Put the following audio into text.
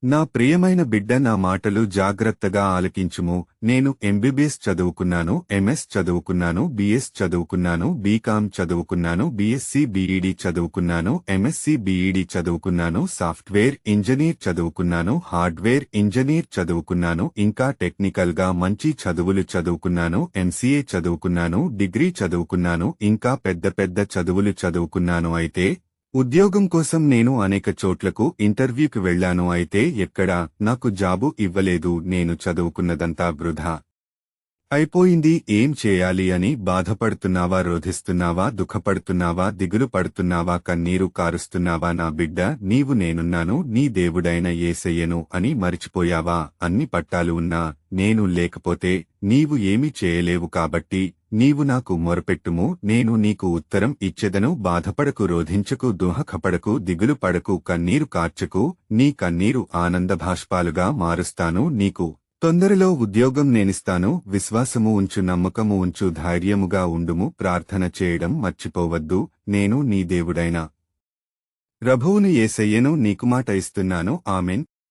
నా ప్రియమైన బిడ్డ, నా మాటలు జాగ్రత్తగా ఆలకించుము. నేను ఎంబీబీఎస్ చదువుకున్నాను, ఎంఎస్ చదువుకున్నాను, బీఎస్ చదువుకున్నాను, బీకాం చదువుకున్నాను, బీఎస్సీ బీఈడీ చదువుకున్నాను, ఎంఎస్సీ బీఈడీ చదువుకున్నాను, సాఫ్ట్వేర్ ఇంజనీర్ చదువుకున్నాను, హార్డ్వేర్ ఇంజనీర్ చదువుకున్నాను, ఇంకా టెక్నికల్ గా మంచి చదువులు చదువుకున్నాను, ఎంసీఏ చదువుకున్నాను, డిగ్రీ చదువుకున్నాను, ఇంకా పెద్ద పెద్ద చదువులు చదువుకున్నాను. అయితే ఉద్యోగం కోసం నేను అనేక చోట్లకు ఇంటర్వ్యూకి వెళ్లాను. అయితే ఎక్కడా నాకు జాబు ఇవ్వలేదు. నేను చదువుకున్నదంతా వృధా అయిపోయింది. ఏం చేయాలి అని బాధపడుతున్నావా? రోధిస్తున్నావా? దుఃఖపడుతున్నావా? దిగులు పడుతున్నావా? కన్నీరు కారుస్తున్నావా? నా బిడ్డ, నీవు నేనున్నాను, నీ దేవుడైన యేసయ్యను అని మరిచిపోయావా? అన్ని పట్టాలు ఉన్నా నేను లేకపోతే నీవు ఏమీ చేయలేవు. కాబట్టి నీవు నాకు మొరపెట్టుము, నేను నీకు ఉత్తరం ఇచ్చెదను. బాధపడకు, రోధించకు, దుఃఖపడకు, దిగులు పడకు, కన్నీరు కార్చకు. నీ కన్నీరు ఆనందభాష్పాలుగా మారుస్తాను. నీకు తొందరలో ఉద్యోగం నేనిస్తాను. విశ్వాసము ఉంచు, నమ్మకము ఉంచు, ధైర్యముగా ఉండుము. ప్రార్థన చేయడం మర్చిపోవద్దు. నేను నీ దేవుడైన ప్రభువును యేసయ్యను నీకు మాట ఇస్తున్నాను. ఆమెన్.